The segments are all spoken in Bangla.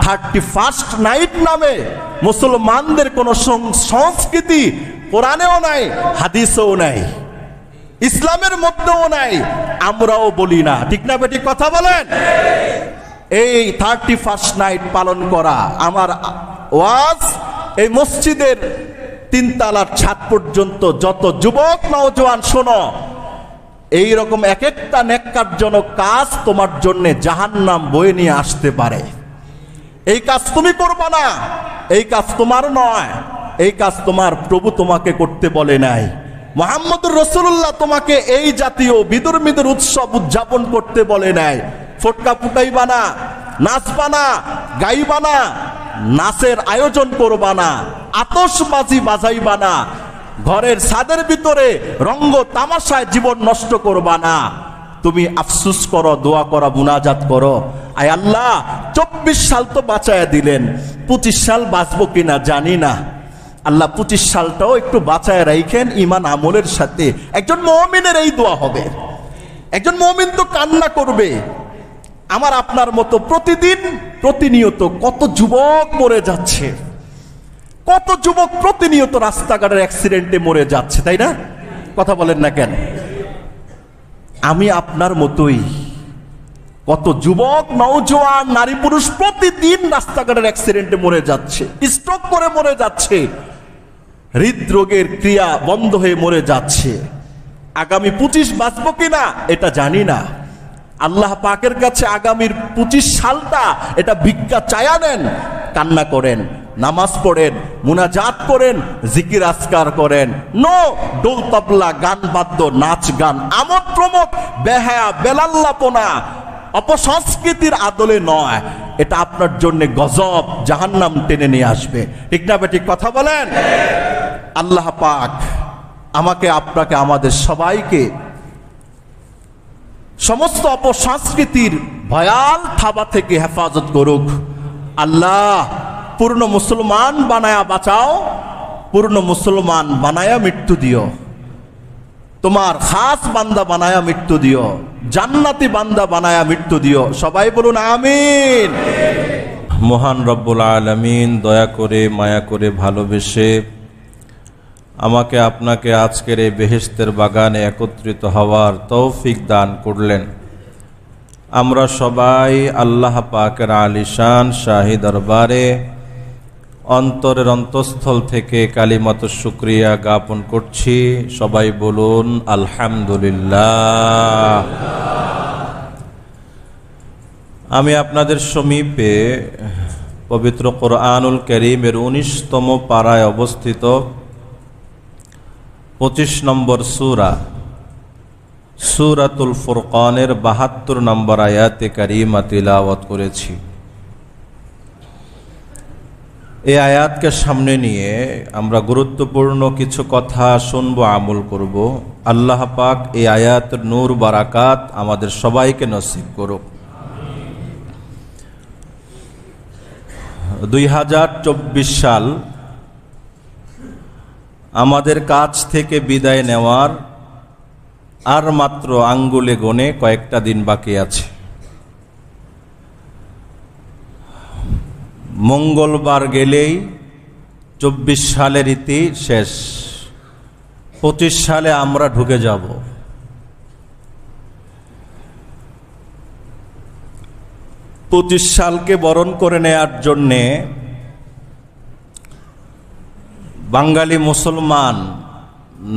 31st নাইট নামে মুসলমানদের কোন সংস্কৃতি কোরআনেও নাই, হাদিসেও নাই, ইসলামের মধ্যেও নাই, আমরাও বলি না। ঠিক না বেটি কথা বলেন? এই 31st নাইট পালন করা আমার ওয়াজ এই মসজিদের 3 তলার ছাদ পর্যন্ত যত যুবক নওজোয়ান শোনো, এই রকম এক একটা নেক্কারজনক কাজ তোমার জন্য জাহান্নাম বয়ে নিয়ে আসতে পারে। এই কাজ তুমি করবে না, এই কাজ তোমার নয়, এই কাজ তোমার প্রভু তোমাকে করতে বলে নাই। মুহাম্মদুর রাসূলুল্লাহ তোমাকে এই জাতীয় বিদুর মিদুর উৎসব উদযাপন করতে বলে নাই। ফটকা ফুটাইবা না, নাচবা না, গাইবা না, নাচের আয়োজন করবা না, আতশবাজি বাজাইবা না, ঘরের ছাদের ভিতরে রঙ্গ তামাশায় জীবন নষ্ট করবা না। তুমি আফসোস করো, দোয়া করো, মুনাজাত করো, আয় আল্লাহ 24 সাল তো বাঁচায়া দিলেন, 25 সাল বাঁচবো কিনা জানি না, আল্লাহ 25 সালটাও একটু বাঁচায় রাখেন ঈমান আমলের সাথে। একজন মুমিনের এই দোয়া হবে। একজন মুমিন তো কান্না করবে। আমার আপনার মতো প্রতিদিন প্রতিনিয়ত কত যুবক মরে যাচ্ছে, কত যুবক প্রতিনিয়ত রাস্তাঘাটের অ্যাক্সিডেন্টে মরে যাচ্ছে, তাই না? কথা বলেন না কেন? আমি আপনার মতোই কত যুবক নওজোয়ান নারী পুরুষ প্রতিদিন রাস্তাঘাটের অ্যাক্সিডেন্টে মরে যাচ্ছে, স্ট্রোক করে মরে যাচ্ছে, হৃদরোগের ক্রিয়া বন্ধ হয়ে মরে যাচ্ছে। আগামী 25 বাঁচবো কিনা এটা জানি না। আল্লাহ পাকের কাছে আগামীর 25 সালটা এটা ভিক্ষা চায়া নেন, কান্না করেন, নামাজ পড়েন, মুনাজাত করেন, জিকির আজকার করেন। নো ডোল তবলা গান বাদ্য নাচ গান আমোদ প্রমোদ বেহায়া বেলাল্লাপনা অপসংস্কৃতির আদলে নয়। এটা আপনার জন্য গজব, জাহান্নাম টেনে নিয়ে আসবে। ঠিক না বেঠিক কথা বলেন? আল্লাহ পাক আমাকে আপনাকে আমাদের সবাইকে সমস্ত অপসংস্কৃতির ভয়াল থাবা থেকে হেফাজত করুক। আল্লাহ পূর্ণ মুসলমান বানায়া বাঁচাও, পূর্ণ মুসলমান বানায়া মৃত্যু দিও, তোমার খাস বান্দা বানায়া মৃত্যু দিও, জান্নাতি বান্দা বানায়া মৃত্যু দিও। সবাই বলুন আমিন। মহান রব্বুল আলামিন দয়া করে মায়া করে ভালোবেসে আমাকে আপনাকে আজকের এই বেহেশতের বাগানে একত্রিত হওয়ার তৌফিক দান করলেন। আমরা সবাই আল্লাহ পাকের আলিশান শাহী দরবারে অন্তরের অন্তঃস্থল থেকে কালিমাত শুকরিয়া জ্ঞাপন করছি। সবাই বলুন আলহামদুলিল্লাহ। আমি আপনাদের সমীপে পবিত্র কোরআনুল কারীমের 19তম পারায় অবস্থিত 25 নম্বর সূরা সূরাতুল ফুরকানের 72 নম্বর আয়াতে কারিমা তিলাওয়াত করেছি। এই আয়াতকে সামনে নিয়ে আমরা গুরুত্বপূর্ণ কিছু কথা শুনবো, আমল করব। আল্লাহ পাক এই আয়াতের নূর বারাকাত আমাদের সবাইকে নসিব করুক। 2024 সাল আমাদের কাছ থেকে বিদায় নেওয়ার আর মাত্র আঙ্গুলে গনে কয়েকটা দিন বাকি আছে। মঙ্গলবার গেলেই 24 সালের ইতি শেষ, 25 সালে আমরা ঢুকে যাব। পঁচিশ সালকে বরণ করে নেয়ার জন্যে বাঙালি মুসলমান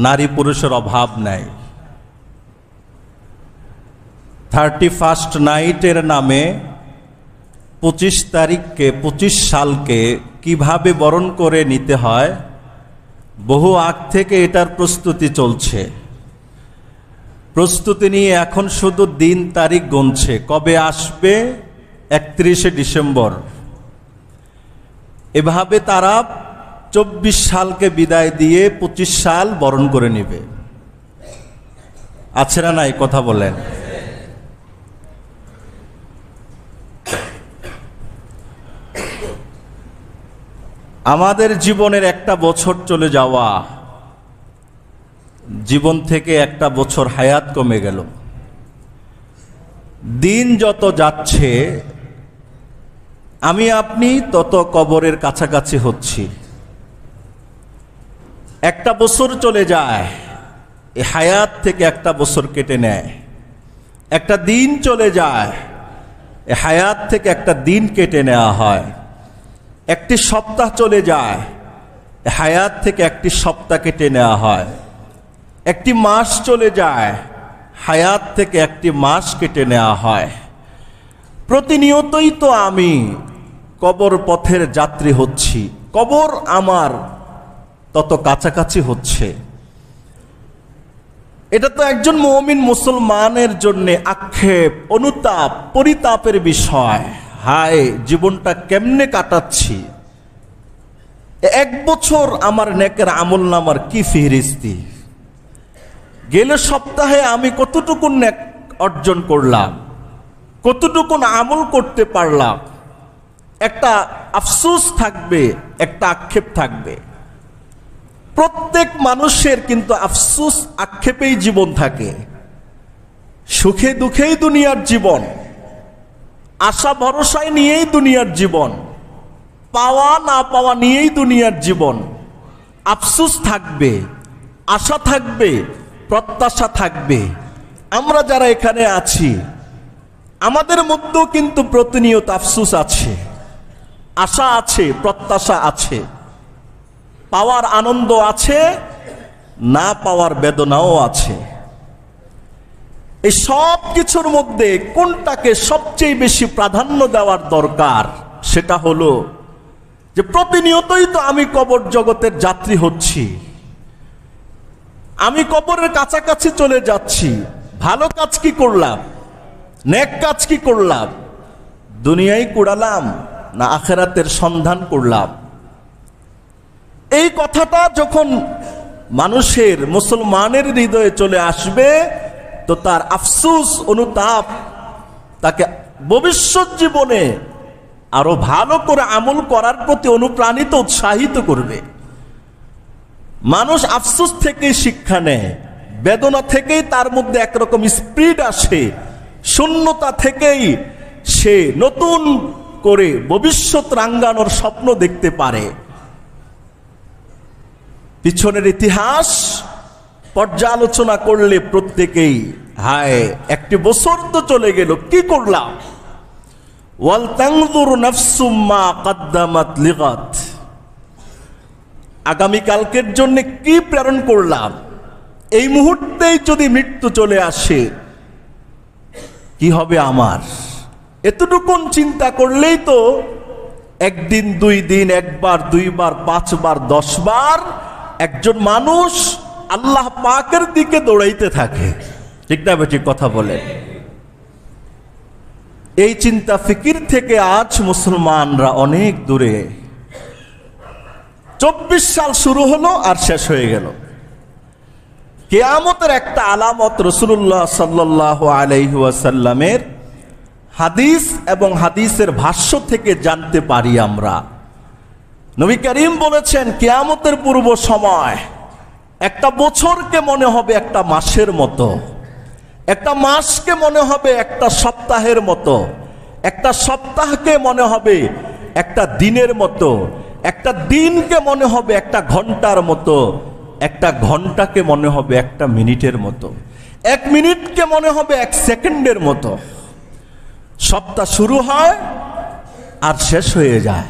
নারী পুরুষের অভাব নাই। 31st নাইটের নামে 25 তারিখকে 25 সালকে কিভাবে বরণ করে নিতে হয় বহু আগ থেকে এটার প্রস্তুতি চলছে। প্রস্তুতি নিয়ে এখন শুধু দিন তারিখ গুনছে, কবে আসবে 31শে ডিসেম্বর। এভাবে তারা 24 সালকে বিদায় দিয়ে 25 সাল বরণ করে নেবে। আছে না নাই কথা বলেন? আমাদের জীবনের একটা বছর চলে যাওয়া, জীবন থেকে একটা বছর হায়াত কমে গেল। দিন যত যাচ্ছে আমি আপনি তত কবরের কাছাকাছি হচ্ছি। একটা বছর চলে যায়, এই হায়াত থেকে একটা বছর কেটে নেয়। একটা দিন চলে যায়, এই হায়াত থেকে একটা দিন কেটে নেওয়া হয়। একটি সপ্তাহ চলে যায়, এই হায়াত থেকে একটি সপ্তাহ কেটে নেওয়া হয়। একটি মাস চলে যায়, হায়াত থেকে একটি মাস কেটে নেওয়া হয়। প্রতিনিয়তই তো আমি কবর পথের যাত্রী হচ্ছি, কবর আমার তত কাছাকাছি হচ্ছে। এটা তো একজন মুমিন মুসলমানের জন্য আক্ষেপ, অনুতাপ, পরিতাপের বিষয়। হায়, জীবনটা কেমনে কাটাচ্ছি, এক বছর আমার নেকের আমল নামার কি ফিরিস্তি, গেলে সপ্তাহে আমি কতটুকু নেক অর্জন করলাম, কতটুকু আমল করতে পারলাম। একটা আফসোস থাকবে, একটা আক্ষেপ থাকবে। প্রত্যেক মানুষের কিন্তু আফসোস আক্ষেপেই জীবন থাকে। সুখে দুঃখেই দুনিয়ার জীবন, আশা ভরসায় নিয়েই দুনিয়ার জীবন, পাওয়া না পাওয়া নিয়েই দুনিয়ার জীবন। আফসোস থাকবে, আশা থাকবে, প্রত্যাশা থাকবে। আমরা যারা এখানে আছি, আমাদের মধ্যেও কিন্তু প্রতিনিয়ত আফসোস আছে, আশা আছে, প্রত্যাশা আছে। পাওয়ার আনন্দ আছে, না পাওয়ার বেদনাও আছে। এই সব কিছুর মধ্যে কোনটাকে সবচেয়ে বেশি প্রাধান্য দেওয়ার দরকার, সেটা হলো যে প্রতিনিয়তই তো আমি কবর জগতের যাত্রী হচ্ছি, আমি কবরের কাছাকাছি চলে যাচ্ছি। ভালো কাজ কি করলাম, নেক কাজ কি করলাম, দুনিয়ায় কুড়ালাম না আখিরাতের সন্ধান করলাম? এই কথাটা যখন মানুষের, মুসলমানের হৃদয়ে চলে আসবে, তো তার আফসোস, অনুতাপ তাকে ভবিষ্যৎ জীবনে আরো ভালো করে আমল করার প্রতি অনুপ্রাণিত, উৎসাহিত করবে। মানুষ আফসোস থেকেই শিক্ষা নেয়, বেদনা থেকেই তার মধ্যে একরকম স্পিরিট আসে, শূন্যতা থেকেই সে নতুন করে ভবিষ্যৎ রাঙ্গানোর স্বপ্ন দেখতে পারে। পিছনের ইতিহাস পর্যালোচনা করলে প্রত্যেকেই, হায় একটি বছর তো চলে গেল, কি করলাম? ওয়াল তানজুর নাফসুম মা কদ্দামাত লিগাত, আগামী কালকের জন্য কি প্রেরণ করলাম? এই মুহূর্তেই যদি মৃত্যু চলে আসে, কি হবে আমার? এতটুকুন চিন্তা করলেই তো একদিন, দুই দিন, একবার, দুইবার, পাঁচবার, 10 বার একজন মানুষ আল্লাহ পাকের দিকে দৌড়াইতে থাকে। ঠিক না বেঠিক কথা বলে? এই চিন্তা ফিকির থেকে আজ মুসলমানরা অনেক দূরে। 24 সাল শুরু হলো আর শেষ হয়ে গেল। কিয়ামতের একটা আলামত রাসূলুল্লাহ সাল্লাল্লাহু আলাইহি ওয়াসাল্লামের হাদিস এবং হাদিসের ভাষ্য থেকে জানতে পারি আমরা। নবী করিম বলেছেন, কিয়ামতের পূর্ব সময় একটা বছরকে মনে হবে একটা মাসের মতো, একটা মাসকে মনে হবে একটা সপ্তাহের মতো, একটা সপ্তাহকে মনে হবে একটা দিনের মতো, একটা দিনকে মনে হবে একটা ঘন্টার মতো, একটা ঘন্টাকে মনে হবে একটা মিনিটের মতো, এক মিনিটকে মনে হবে 1 সেকেন্ডের মতো। সপ্তাহ শুরু হয় আর শেষ হয়ে যায়।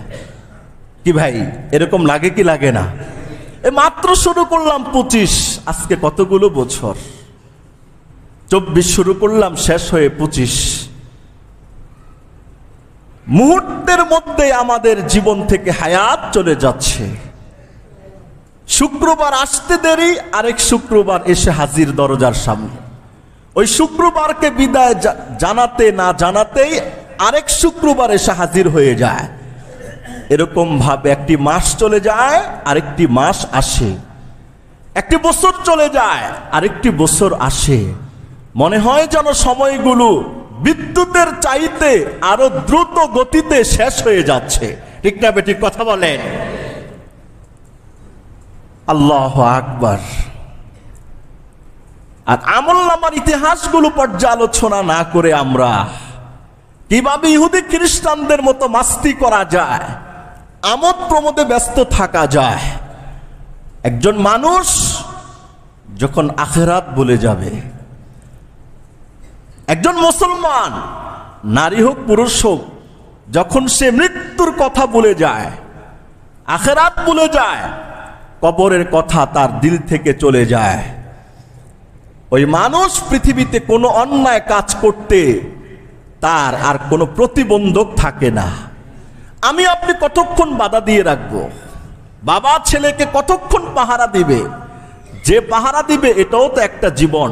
কি ভাই, এরকম লাগে কি লাগে না? মাত্র শুরু করলাম 25, আজকে কতগুলো বছর? 24 শুরু করলাম, শেষ হয়ে 25। মুহূর্তের মধ্যে আমাদের জীবন থেকে হায়াত চলে যাচ্ছে। শুক্রবার আসতে দেরি, আরেক শুক্রবার এসে হাজির দরজার সামনে। ওই শুক্রবারকে বিদায় জানাতে না জানাতেই আরেক শুক্রবার এসে হাজির হয়ে যায়। এরকম ভাবে একটি মাস চলে যায়, আরেকটি মাস আসে। একটি বছর চলে যায়, আরেকটি বছর আসে। মনে হয় যেন সময়গুলো বিদ্যুতের চাইতে আরো দ্রুত গতিতে শেষ হয়ে যাচ্ছে। ঠিক না বেঠিক কথা বলেন? আল্লাহু আকবার। আর আমলনামার ইতিহাসগুলো পর্যালোচনা না করে আমরা কিভাবে ইহুদি খ্রিস্টানদের মতো মাস্তি করা যায়, আমোদ প্রমোদে ব্যস্ত থাকা যায়। একজন মানুষ যখন আখিরাত ভুলে যাবে, একজন মুসলমান নারী হোক পুরুষ হোক, যখন সে মৃত্যুর কথা ভুলে যায়, আখিরাত ভুলে যায়, কবরের কথা তার দিল থেকে চলে যায়, ওই মানুষ পৃথিবীতে কোনো অন্যায় কাজ করতে তার আর কোনো প্রতিবন্ধক থাকে না। আমি আপনি কতক্ষণ বাধা দিয়ে রাখবো? বাবা ছেলেকে কতক্ষণ পাহারা দিবে? যে পাহারা দিবে এটাও তো একটা জীবন।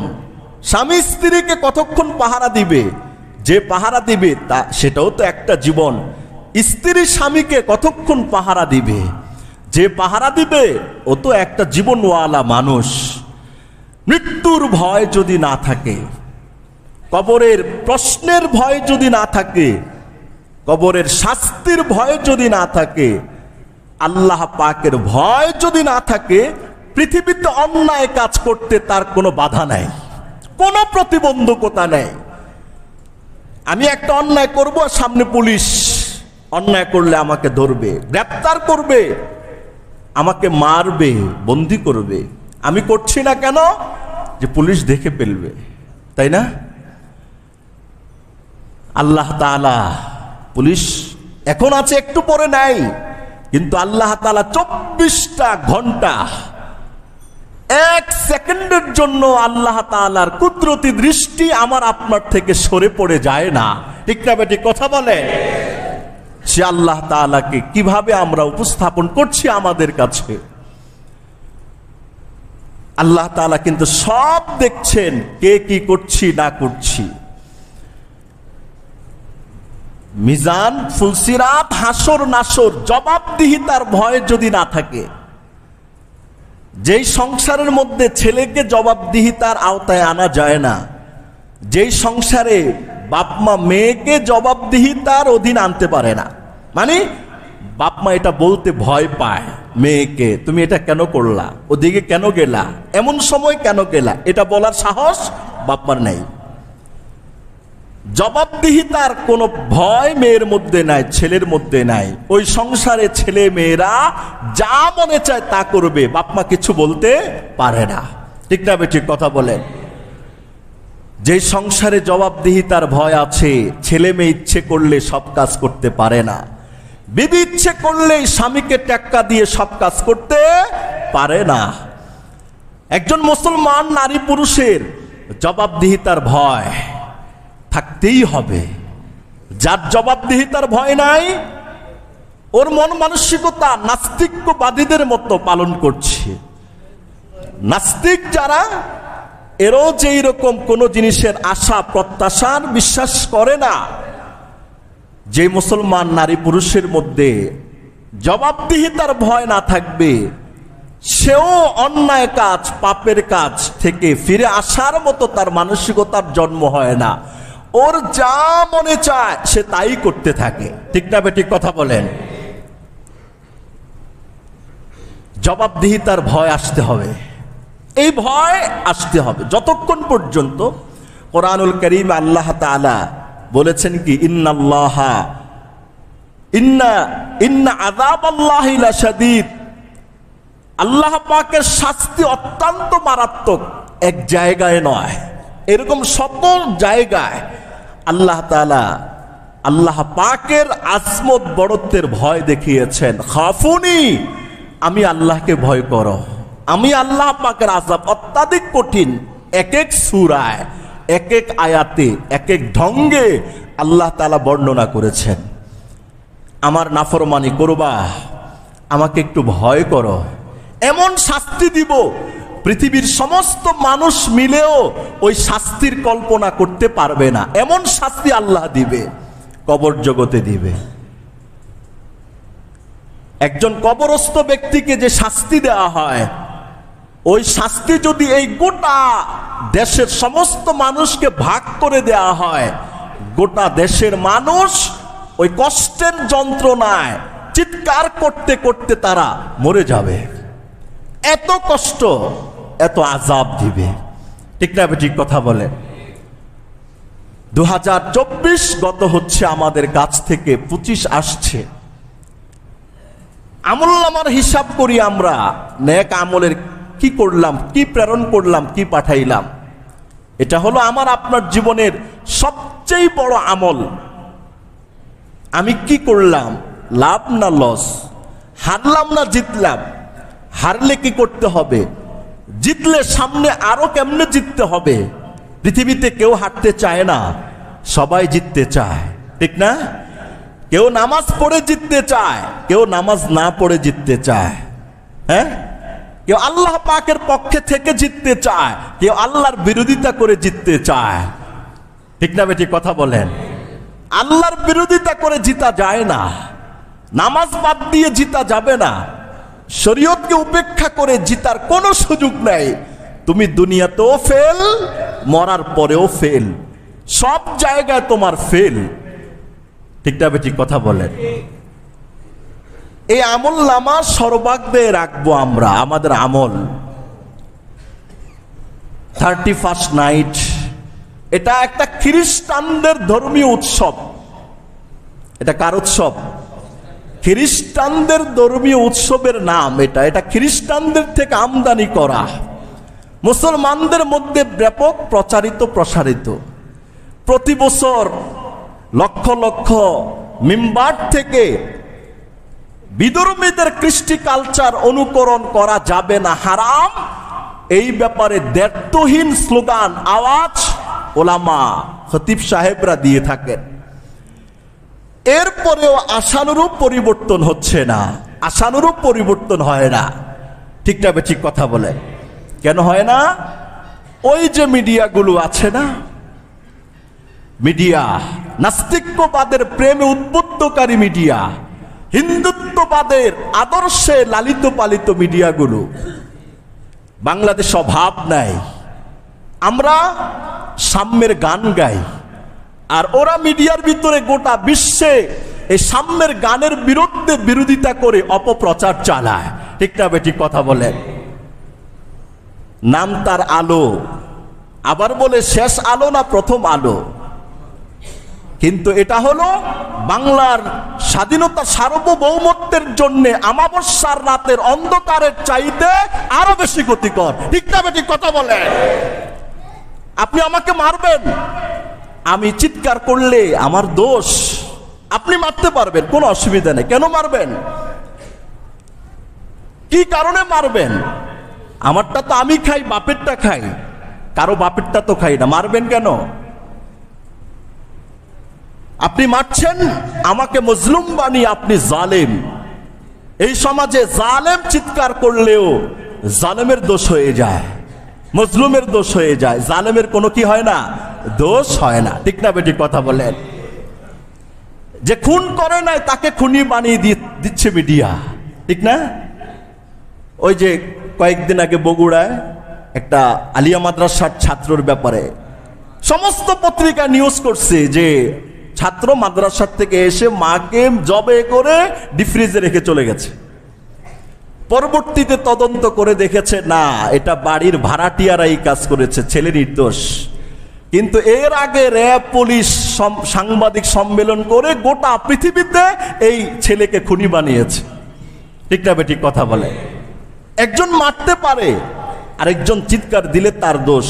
স্বামী স্ত্রীকে কতক্ষণ পাহারা দিবে? যে পাহারা দিবে তা সেটাও তো একটা জীবন। স্ত্রী স্বামীকে কতক্ষণ পাহারা দিবে? যে পাহারা দিবে ও তো একটা জীবনওয়ালা মানুষ। মৃত্যুর ভয় যদি না থাকে, কবরের প্রশ্নের ভয় যদি না থাকে, কবরের শাস্তির ভয় যদি না থাকে, আল্লাহ পাকের ভয় যদি না থাকে, পৃথিবীতে অন্যায় কাজ করতে তার কোনো বাধা নাই, কোনো প্রতিবন্ধকতা নেই। আমি একটা অন্যায় করব, সামনে পুলিশ, অন্যায় করলে আমাকে ধরবে, গ্রেপ্তার করবে, আমাকে মারবে, বন্দি করবে। আমি করছি না কেন? যে পুলিশ দেখে ফেলবে, তাই না? আল্লাহ তাআলা পুলিশ এখন আছে, একটু পরে নাই, কিন্তু আল্লাহ তাআলা 24টা ঘন্টা, এক সেকেন্ডের জন্য আল্লাহ তাআলার কুদরতি দৃষ্টি আমার আপনার থেকে সরে পড়ে যায় না। ঠিক না বেটি? কথা বলে। সে আল্লাহ তাআলাকে কিভাবে আমরা উপস্থাপন করছি আমাদের কাছে? আল্লাহ তাআলা কিন্তু সব দেখছেন, কে কি করছি না করছি। মিজান, ফুলসিরাত, হাসর নাসর, জবাবদিহিতার ভয় যদি না থাকে, যেই সংসারের মধ্যে ছেলেকে জবাবদিহিতার আওতায় আনা যায় না, যেই সংসারে বাপ মা মেয়েকে জবাবদিহিতার অধীন আনতে পারে না, মানে বাপ মা এটা বলতে ভয় পায় মেয়েকে, তুমি এটা কেন করলা, ওদিকে কেন গেলা, এমন সময় কেন গেলা, এটা বলার সাহস বাপ মার নেই। জবাবদিহিতার কোনো ভয় মেয়ের মধ্যে নাই, ছেলের মধ্যে নাই। ওই সংসারে ছেলে মেয়েরা যা মনে চায় তা করবে, বাপ মা কিছু বলতে পারে না। ঠিক না বেঠিক? কথা বলে। যে সংসারে জবাবদিহিতার ভয় আছে, ছেলে মেয়ে ইচ্ছে করলে সব কাজ করতে পারে না, বিবি ইচ্ছে করলেই স্বামীকে টেক্কা দিয়ে সব কাজ করতে পারে না। একজন মুসলমান নারী পুরুষের জবাবদিহিতার ভয় থাকতেই হবে। যার জবাবদিহিতার ভয় নাই, ওর মন মানসিকতা নাস্তিকবাদীদের মতো পালন করছে। নাস্তিক যারা, এরও যে এরকম কোন জিনিসের আশা প্রত্যাশার বিশ্বাস করে না। যে মুসলমান নারী পুরুষের মধ্যে জবাবদিহিতার ভয় না থাকবে, সেও অন্যায় কাজ, পাপের কাজ থেকে ফিরে আসার মতো তার মানসিকতার জন্ম হয় না। ওর যা মনে চায় সে তাই করতে থাকে। ঠিক না বেঠিক? কথা বলেন। জবাবদিহিতার ভয় আসতে হবে, এই ভয় আসতে হবে। যতক্ষণ পর্যন্ত কোরআনুল কারীম আল্লাহ তাআলা বলেছেন কি, ইন্না আযাবাল্লাহি লাশাদীদ, আল্লাহ পাকের শাস্তি অত্যন্ত মারাত্মক। এক জায়গায় নয়, এরকম সকল জায়গায় আল্লাহ তাআলা আল্লাহ পাকের আজমত বড়ত্বের ভয় দেখিয়েছেন। খাফুনি, আমি আল্লাহকে ভয় করো। আমি আল্লাহ পাকের আযাব অত্যাধিক কঠিন। এক এক সূরায়, এক এক আয়াতে, এক এক ঢঙ্গে আল্লাহ তাআলা বর্ণনা করেছেন। আমার নাফরমানি করবা, আমাকে একটু ভয় করো, এমন শাস্তি দিব পৃথিবীর সমস্ত মানুষ মিলেও ওই শাস্তির কল্পনা করতে পারবে না। এমন শাস্তি আল্লাহ দিবে, কবর জগতে দিবে। একজন কবরস্থ ব্যক্তিকে যে শাস্তি দেওয়া হয়, ওই শাস্তি যদি এই গোটা দেশের সমস্ত মানুষকে ভাগ করে দেওয়া হয়, গোটা দেশের মানুষ ওই কষ্টের যন্ত্রণায় চিৎকার করতে করতে তারা মরে যাবে। এত কষ্ট, এত আযাব দিবে। ঠিক না? ঠিক কথা বলে। 2024 গত হচ্ছে, আমাদের কাছ থেকে 25 আসছে। আমলনামার হিসাব করি আমরা, নেক আমলের কি করলাম, কি প্রেরণ করলাম, কি পাঠাইলাম। এটা হলো আমার আপনার জীবনের সবচেয়ে বড় আমল। আমি কি করলাম, লাভ না লস, হারলাম না জিতলাম, হারলে কি করতে হবে, জিতলে সামনে আরো কেমনে জিততে হবে। পৃথিবীতে কেউ হারতে চায় না, সবাই জিততে চায়, ঠিক না? কেউ নামাজ পড়ে জিততে চায়, কেউ নামাজ না পড়ে জিততে চায়, হ্যাঁ? কেউ আল্লাহ পাকের পক্ষে থেকে জিততে চায়, কেউ আল্লাহর বিরোধিতা করে জিততে চায়, ঠিক না বেটি? কথা বলেন। আল্লাহর বিরোধিতা করে জিতা যায় না, নামাজ বাদ দিয়ে জিতা যাবে না, শরীয়তকে উপেক্ষা করে জিতার কোনো সুযোগ নাই। তুমি দুনিয়াতেও ফেল, মরার পরেও ফেল, সব জায়গায় তোমার ফেল, ঠিক না বেটি? কথা বলেন। এই আমল নামা সর্বাগ্রে রাখবো আমরা, আমাদের আমল। 31st নাইট, এটা একটা খ্রিস্টানদের ধর্মীয় উৎসব। এটা কার উৎসব? খ্রিস্টানদের ধর্মীয় উৎসবের নাম এটা। এটা খ্রিস্টানদের থেকে আমদানি করা, মুসলমানদের মধ্যে ব্যাপক প্রচারিত প্রসারিত। প্রতি বছর লক্ষ লক্ষ মিম্বার থেকে বিধর্মীদের কৃষ্টি কালচার অনুকরণ করা যাবে না, হারাম। এই ব্যাপারে দ্ব্যর্থহীন স্লোগান, আওয়াজ ওলামা খতিব সাহেবরা দিয়ে থাকেন। এরপরেও আশানুরূপ পরিবর্তন হচ্ছে না, আশানুরূপ পরিবর্তন হয় না, ঠিক না? ঠিক কথা বলে। কেন হয় না? ওই যে মিডিয়াগুলো আছে না, মিডিয়া, নাস্তিক্যবাদের প্রেমে উদ্বুদ্ধকারী মিডিয়া, হিন্দুত্ববাদের আদর্শে লালিত পালিত মিডিয়াগুলো। বাংলাদেশ অভাব নাই, আমরা সাম্যের গান গাই, আর ওরা মিডিয়ার ভিতরে গোটা বিশ্বে এই সাম্যের গানের বিরুদ্ধে বিরোধিতা করে অপপ্রচার চালায়, ঠিক না বেটি? কথা বলেন। নাম তার আলো, আবার বলে শেষ আলো না প্রথম আলো। কিন্তু এটা হলো বাংলার স্বাধীনতা সার্বভৌমত্বের জন্য আমাবস্যার রাতের অন্ধকারের চাইতে আরো বেশি ক্ষতিকর, ঠিক না বেটি? কথা বলেন। আপনি আমাকে মারবেন, আমি চিৎকার করলে আমার দোষ, আপনি মারতে পারবেন, কোনো অসুবিধা নেই। কেন মারবেন? কি কারণে মারবেন? আমারটা তো আমি খাই, বাপেরটা খাই, কারো বাপেরটা তো খাই না, মারবেন কেন? আপনি মারছেন আমাকে মজলুম বানিয়ে, আপনি জালেম। এই সমাজে জালেম চিৎকার করলেও জালেমের দোষ হয়ে যায়, মজলুমের দোষ হয়ে যায়, জালেমের কোনো কি হয় না, দোষ হয় না, ঠিক না বেটি? কথা বলেন। যে খুন করে নাই তাকে খুনি বানিয়ে দিচ্ছে মিডিয়া, ঠিক না? ওই যে কয়েকদিন আগে বগুড়ায় একটা আলিয়া মাদ্রাসার ছাত্রর ব্যাপারে সমস্ত পত্রিকা নিউজ করছে যে ছাত্র মাদ্রাসার থেকে এসে মাকে জবে করে ডিফ্রিজে রেখে চলে গেছে। পরবর্তীতে তদন্ত করে দেখেছে না, এটা বাড়ির ভাড়াটিয়ারাই কাজ করেছে, ছেলে নির্দোষ। কিন্তু এর আগে র্যাব, পুলিশ সাংবাদিক সম্মেলন করে গোটা পৃথিবীতে এই ছেলেকে খুনি বানিয়েছে, ঠিক না বেটি? কথা বলে। একজন মারতে পারে, আরেকজন চিৎকার দিলে তার দোষ।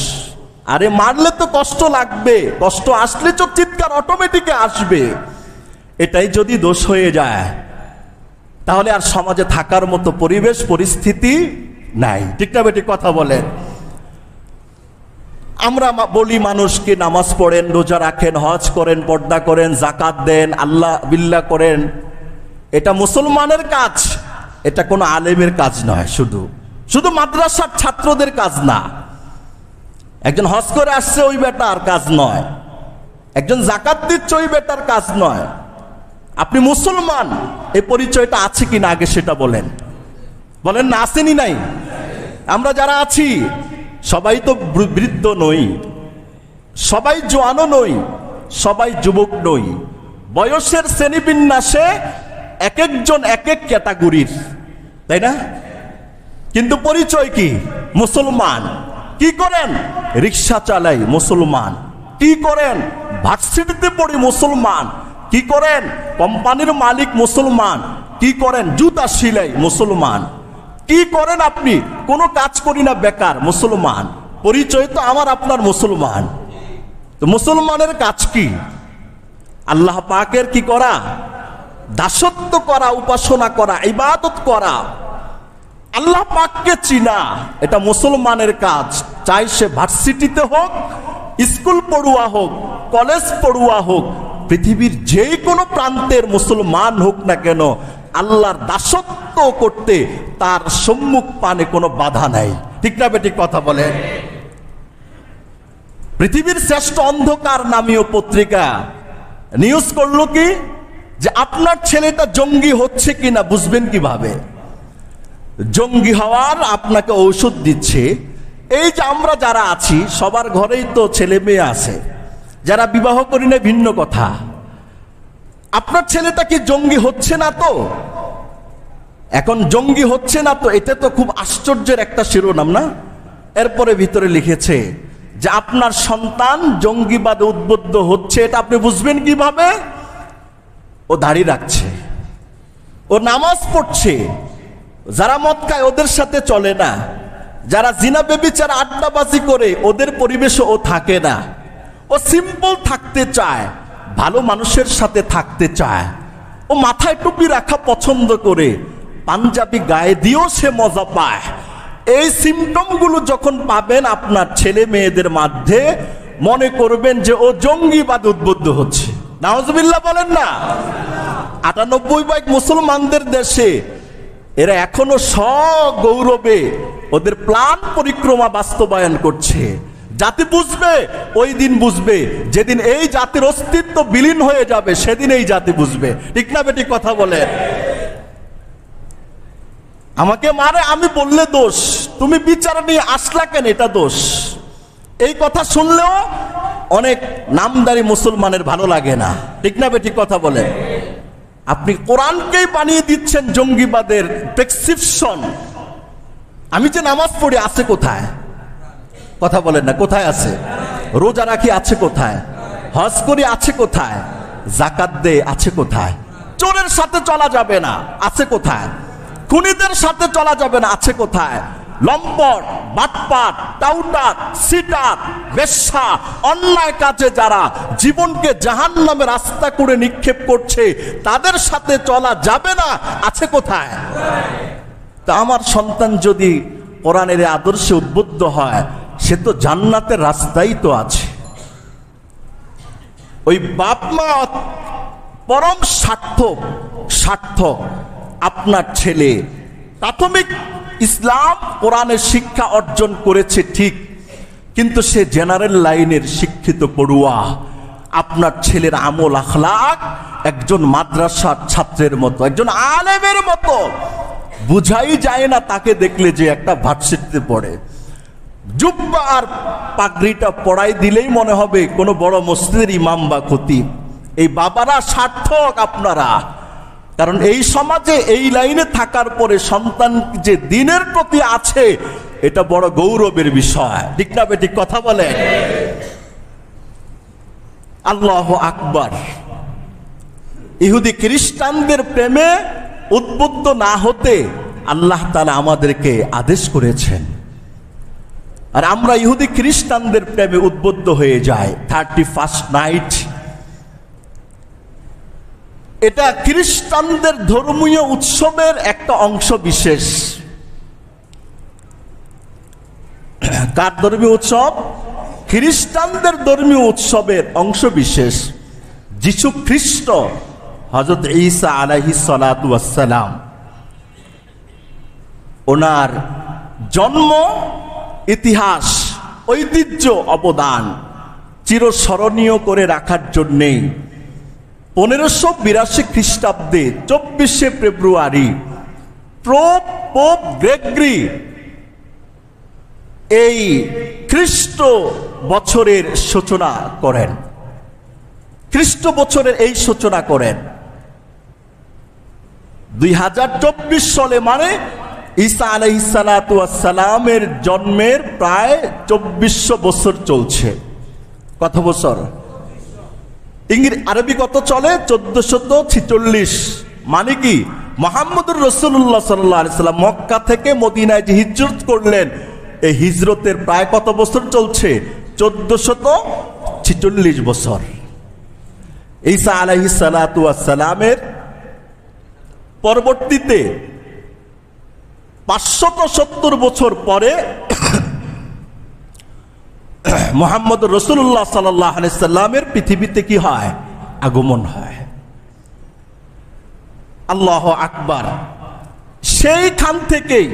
আরে মারলে তো কষ্ট লাগবে, কষ্ট আসলে তো চিৎকার অটোমেটিক আসবে। এটাই যদি দোষ হয়ে যায় তাহলে আর সমাজে থাকার মতো পরিবেশ পরিস্থিতি নাই, ঠিক না বেটি? কথা বলেন। আমরা বলি মানুষকে নামাজ পড়েন, রোজা রাখেন, হজ করেন, পর্দা করেন, যাকাত দেন, আল্লাহ বিল্লাহ করেন। এটা মুসলমানের কাজ, এটা কোনো আলেমের কাজ নয়, শুধু শুধু মাদ্রাসার ছাত্রদের কাজ না। একজন হজ করে আসছে ওই বেটার কাজ নয়, একজন যাকাত দিচ্ছে ওই বেটার কাজ নয়। আপনি মুসলমান, এই পরিচয়টা আছে কিনা আগে সেটা বলেন। বলেন না, আসেনি নাই? আমরা যারা আছি সবাই তো বৃদ্ধ নই, সবাই জোয়ানও নই, সবাই যুবক নই। বয়সের শ্রেণীবিন্যাসে এক একজন এক এক ক্যাটাগরির, তাই না? কিন্তু পরিচয় কি? মুসলমান। কি করেন? রিক্সা চালাই, মুসলমান। কি করেন? ভার্সিটিতে পড়ি মুসলমান। কি করেন? কোম্পানির মালিক মুসলমান। কি করেন? জুতা সিলাই মুসলমান। কি করেন আপনি? কোনো কাজ করি না, বেকার মুসলমান। পরিচয় তো আমার আপনার মুসলমান। তো মুসলমানের কাজ কি? আল্লাহ পাকের কি করা? দাসত্ব করা, উপাসনা করা, ইবাদত করা, আল্লাহ পাককে চিনা, এটা মুসলমানের কাজ। চাই সে ভার্সিটিতে হোক, স্কুল পড়ুয়া হোক, কলেজ পড়ুয়া হোক, পৃথিবীর যে কোনো প্রান্তের মুসলমান হোক না কেন, আল্লাহর দাসত্ব করতে তার সম্মুখ পানে কোনো বাধা নাই। ঠিক না বেঠিক কথা বলে? পৃথিবীর শ্রেষ্ঠ অন্ধকার নামীয় পত্রিকা নিউজ করলো কি, যে আপনার ছেলেটা জঙ্গি হচ্ছে কিনা বুঝবেন কিভাবে? জঙ্গি হওয়ার আপনাকে ঔষধ দিচ্ছে। এই যে আমরা যারা আছি, সবার ঘরেই তো ছেলে মেয়ে আছে, যারা বিবাহ করি না ভিন্ন কথা। আপনার ছেলেটা কি জঙ্গি হচ্ছে না? তো এখন জঙ্গি হচ্ছে না তো, এটা তো খুব আশ্চর্যের একটা শিরোনাম না? এরপরে ভিতরে লিখেছে যে আপনার সন্তান জঙ্গিবাদে উদ্বুদ্ধ হচ্ছে, এটা আপনি বুঝবেন কিভাবে? ও দাড়ি রাখছে, ও নামাজ পড়ছে, যারা মদ খায় ওদের সাথে চলে না, যারা জিনা বেবিচার আড্ডাবাজি করে ওদের পরিবেশে ও থাকে না, ও সিম্পল থাকতে চায়, ভালো মানুষের সাথে থাকতে চায়, ও মাথায় টুপি রাখা পছন্দ করে, পাঞ্জাবি গায়ে দিয়েও সে মজা পায়। এই সিমটমগুলো যখন পাবেন আপনার ছেলে মেয়েদের মধ্যে, মনে করবেন যে ও জঙ্গিবাদ উদ্বুদ্ধ হচ্ছে। নাউজুবিল্লাহ বলেন না? 98% মুসলমানদের দেশে এরা এখনো সগৌরবে ওদের প্ল্যান পরিক্রমা বাস্তবায়ন করছে। জাতি বুঝবে ওই দিন বুঝবে, যেদিন এই জাতির অস্তিত্ব বিলীন হয়ে যাবে সেদিন এই জাতি বুঝবে। ঠিক না বেটি কথা বলে? আমাকে মারে আমি বললে দোষ, তুমি বিচার নিয়ে আসলা কেন, এটা দোষ। এই কথা শুনলেও অনেক নামদারি মুসলমানের ভালো লাগে না। ঠিক না বেটি কথা বলে? আপনি কোরআনকেই বানিয়ে দিচ্ছেন জঙ্গিবাদের প্রেসক্রিপশন। আমি যে নামাজ পড়ি আছে কোথায়? কথা বলেন না, কোথায় আছে? রোজা রাখি আছে কোথায়? হজ করি আছে কোথায়? যাকাত দে আছে কোথায়? চোরের সাথে চলা যাবে না আছে কোথায়? খুনিদের সাথে চলা যাবে না আছে কোথায়? লম্পট, বাটপাট, টাউটার, সিটার, বেশ্যা, অন্যায় কাজে যারা জীবনকে জাহান্নামের রাস্তা করে নিক্ষেপ করছে, তাদের সাথে চলা যাবে না আছে কোথায়? তা আমার সন্তান যদি কোরআনের আদর্শে উদ্বুদ্ধ হয়, সে তো জান্নাতের রাস্তাই তো আছে। ওই বাপ মা পরম সার্থক। আপনার ছেলে প্রাথমিক ইসলাম কোরআনের শিক্ষা অর্জন করেছে ঠিক, কিন্তু সে জেনারেল লাইনের শিক্ষিত পড়ুয়া। আপনার ছেলের আমল আখলাক একজন মাদ্রাসার ছাত্রের মতো, একজন আলেমের মতো। বুঝাই যায় না তাকে দেখলে যে একটা ভার্সিটিতে পড়ে। জুব্বা আর পাগড়িটা পড়াই দিলেই মনে হবে কোনো বড় মসজিদের ইমাম বা খতিব। এই বাবারা সার্থক আপনারা, কারণ এই সমাজে এই লাইনে থাকার পরে সন্তান যে দিনের প্রতি আছে, এটা বড় গৌরবের বিষয়। ঠিক না বেঠিক কথা বলে? আল্লাহু আকবার। ইহুদি খ্রিস্টানদের প্রেমে উদ্বুদ্ধ না হতে আল্লাহ তাআলা আমাদেরকে আদেশ করেছেন, আর আমরা ইহুদি খ্রিস্টানদের প্রেমে উদ্বুদ্ধ হয়ে যাই। 31st নাইট, এটা খ্রিস্টানদের ধর্মীয় উৎসবের একটা অংশ বিশেষ। কার ধর্মীয় উৎসব? খ্রিস্টানদের ধর্মীয় উৎসবের অংশ বিশেষ। যিশু খ্রিস্ট, হযরত ঈসা আলাইহিস সালাতু ওয়াস সালাম, ওনার জন্ম, ইতিহাস, ঐতিহ্য, অবদান চিরস্মরণীয় করে রাখার জন্যেই 1582 খ্রিস্টাব্দে 24শে ফেব্রুয়ারি পোপ গ্রেগরি এই খ্রিস্ট বছরের সূচনা করেন। খ্রিস্ট বছরের এই সূচনা করেন 2024 সালে, মানে ঈসা আলাইহিস সালাতু ওয়াস সালামের জন্মের প্রায় 2400 বছর চলছে। কত বছর? আরবি কত চলে? 1446। মানে কি, মুহাম্মদুর রাসূলুল্লাহ সাল্লাল্লাহু আলাইহি সাল্লাম মক্কা থেকে মদিনায় যে হিজরত করলেন, এই হিজরতের প্রায় কত বছর চলছে? 1446 বছর। ঈসা আলাইহিস সালাতু ওয়াস সালামের পরবর্তীতে 570 বছর পরে মুহাম্মদ রাসূলুল্লাহ সাল্লাল্লাহু আলাইহি সাল্লামের পৃথিবীতে কি হয়? আগমন হয়। আল্লাহু আকবার। সেইখান থেকেই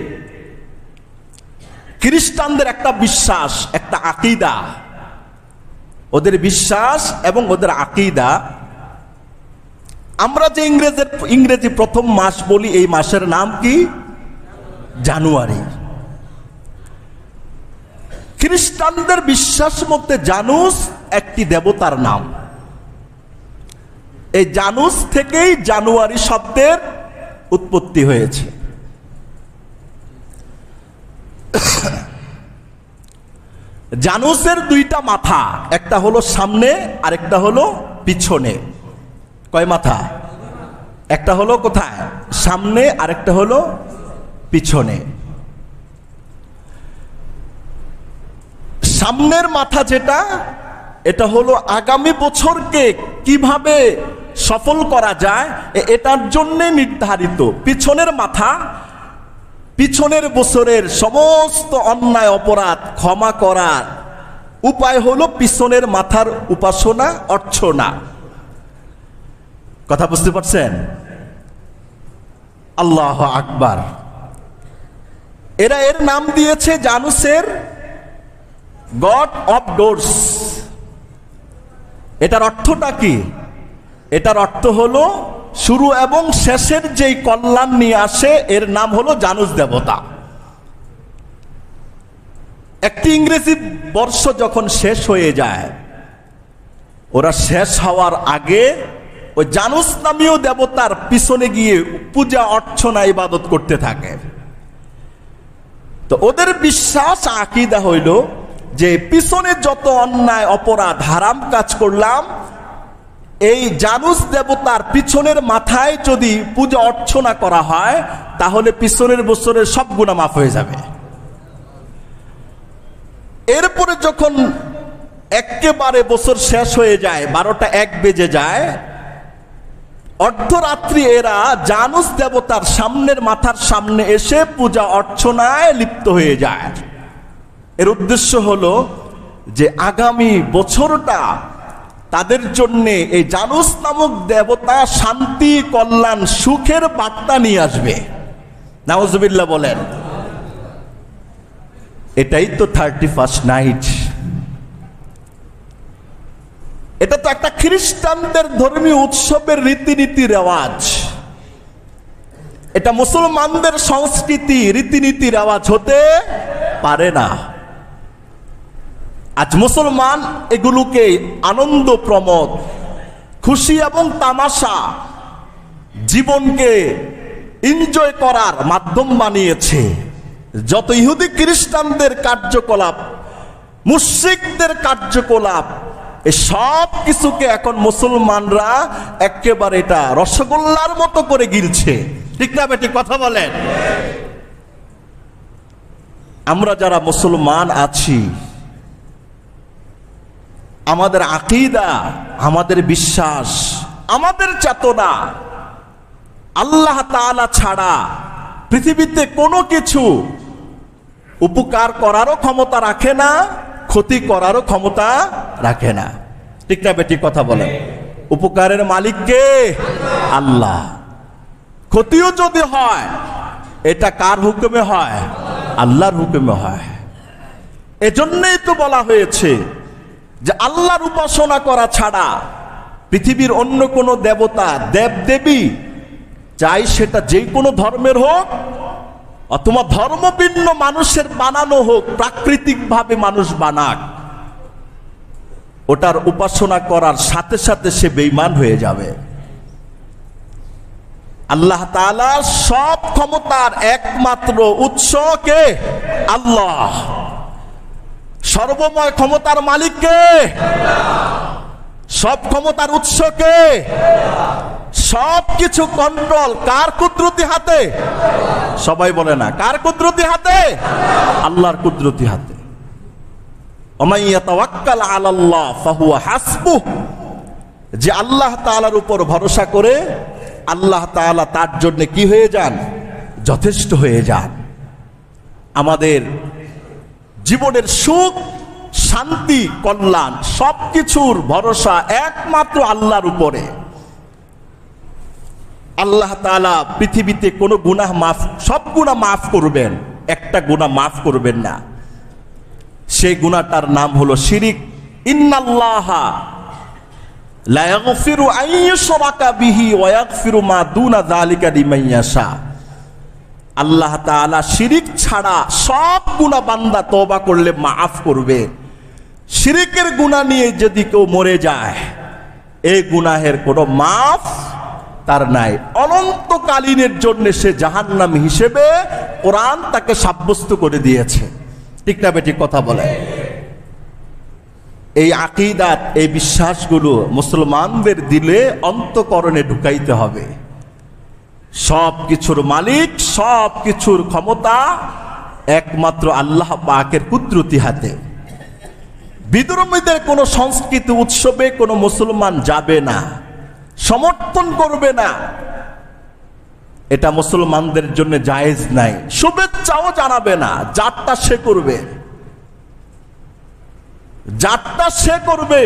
খ্রিস্টানদের একটা বিশ্বাস, একটা আকীদা, ওদের বিশ্বাস এবং ওদের আকীদা, আমরা যে ইংরেজি প্রথম মাস বলি, এই মাসের নাম কি? জানুয়ারি। খ্রিস্টানদের বিশ্বাস মতে জানুস একটি দেবতার নাম। এই জানুস থেকেই জানুয়ারি শব্দের উৎপত্তি হয়েছে। জানুসের দুইটা মাথা, একটা হলো সামনে আর একটা হলো পিছনে। কয় মাথা? একটা হলো কোথায়? সামনে, আর একটা হলো পিছনে। সামনের মাথা যেটা, এটা হলো আগামী বছরকে কিভাবে সফল করা যায় এটার জন্য নির্ধারিত। পিছনের মাথা, পিছনের বছরের সমস্ত অন্যায় অপরাধ ক্ষমা করার উপায় হলো পিছনের মাথার উপাসনা, অর্চনা। কথা বুঝতে পারছেন? আল্লাহু আকবার। এরা এর নাম দিয়েছে জানুসের গড অফ ডোরস। এটার অর্থটা কি? এটার অর্থ হলো শুরু এবং শেষের যেই কল্যাণ নিয়ে আসে, এর নাম হলো জানুস দেবতা। একটি ইংরেজি বর্ষ যখন শেষ হয়ে যায়, ওরা শেষ হওয়ার আগে ওই জানুস নামীয় দেবতার পিছনে গিয়ে পূজা অর্চনা ইবাদত করতে থাকে। তো ওদের বিশ্বাস, আকীদা হইল যে পিছনে যত অন্যায় অপরাধ হারাম কাজ করলাম, এই জানুস দেবতার পিছনের মাথায় যদি পূজা অর্চনা করা হয়, তাহলে পিছনের বছরের সব গুনাহ মাফ হয়ে যাবে। এরপরে যখন একেবারে বছর শেষ হয়ে যায়, 12টা 1 বেজে যায়, অর্ধরাত্রি এরা জানুস দেবতার সামনের মাথার সামনে এসে পূজা অর্চনায় লিপ্ত হয়ে যায়। এর উদ্দেশ্য হলো যে আগামী বছরটা তাদের জন্য এই জানুস নামক দেবতা শান্তি, কল্যাণ, সুখের বার্তা নিয়ে আসবে। নাউজুবিল্লাহ বলেন। এটাই তো 31st নাইট। এটা তো একটা খ্রিস্টানদের ধর্মীয় উৎসবের রীতিনীতি রেওয়াজ। এটা মুসলমানদের সংস্কৃতি, রীতিনীতি রেওয়াজ হতে পারে না। আজ মুসলমান এগুলোকে আনন্দ প্রমোদ, খুশি এবং তামাশা, জীবনকে এনজয় করার মাধ্যম বানিয়েছে। যত ইহুদি খ্রিস্টানদের কার্যকলাপ, মুশরিকদের কার্যকলাপ, এই সব কিছুকে এখন মুসলমানরা একেবারে এটা রসগোল্লার মতো করে গিলছে। ঠিক না বেটি? কথা বলেন। আমরা যারা মুসলমান আছি, আমাদের আকীদা, আমাদের বিশ্বাস, আমাদের চেতনা আল্লাহ তাআলা ছাড়া পৃথিবীতে কোনো কিছু উপকার করারও ক্ষমতা রাখে না, ক্ষতি করারও ক্ষমতা রাখে না। ঠিক না বেটি? কথা বলেন। উপকারের মালিক কে? আল্লাহ। ক্ষতিও যদি হয়, এটা কার হুকুমে হয়? আল্লাহর হুকুমে হয়। এজন্যই তো বলা হয়েছে যে আল্লাহর উপাসনা করা ছাড়া পৃথিবীর অন্য কোনো দেবতা, দেবদেবী, চাই সেটা যে কোনো ধর্মের হোক অথবা ধর্ম ভিন্ন মানুষের বানানো হোক, প্রাকৃতিক ভাবে মানুষ বানাক, ওটার উপাসনা করার সাথে সাথে সে বেঈমান হয়ে যাবে। আল্লাহ তাআলা সব ক্ষমতার একমাত্র উৎস কে? আল্লাহ। সর্বময় ক্ষমতার মালিক কে? সব ক্ষমতার উৎস কে? সব কিছু কন্ট্রোল কার কুদরতি হাতে? সবাই বলে না, কার কুদরতি হাতে? আল্লাহর কুদরতি হাতে। ওমাই ইয়াতাওয়াক্কাল আলাল্লাহ ফাহুয়া হাসবুহ, যে আল্লাহ তাআলার উপর ভরসা করে আল্লাহ তাআলা তার জন্য কি হয়ে যান? যথেষ্ট হয়ে যান। আমাদের জীবনের সুখ, শান্তি, কল্যাণ সবকিছুর ভরসা একমাত্র আল্লাহর উপরে। আল্লাহ তাআলা পৃথিবীতে কোনো গুনাহ মাফ, সব গুনাহ মাফ করবেন, একটা গুনাহ মাফ করবেন না। সেই গুনাহটার নাম হলো শিরিক। ইন্নাল্লাহা লা ইয়াগফিরু আন ইউশরাকা বিহি ওয়া ইয়াগফিরু মা দুনা যালিকা লিমান ইয়াশা। আল্লাহ তাআলা শিরিক ছাড়া সব গুনাহ বান্দা তওবা করলে মাফ করবে। শিরিকের গুনাহ নিয়ে যদি কেউ মরে যায়, এই গুনাহের কোনো মাফ তার নাই। অনন্তকালীনের জন্য সে জাহান্নামী হিসেবে কোরআন তাকে সাব্যস্ত করে দিয়েছে। ঠিক না বেঠিক কথা বলে? এই আকীদাত, এই বিশ্বাসগুলো মুসলমানদের দিলে অন্তঃকরণে ঢুকাইতে হবে। সব কিছুর মালিক, সব কিছুর ক্ষমতা একমাত্র আল্লাহ পাকের কুদরতি হাতে। বিধর্মীদের কোন সংস্কৃতি উৎসবে কোন মুসলমান যাবে না, সমর্থন করবে না, এটা মুসলমানদের জন্য জায়েজ নাই। শুভেচ্ছাও জানাবে না, যারটা সে করবে, যারটা সে করবে।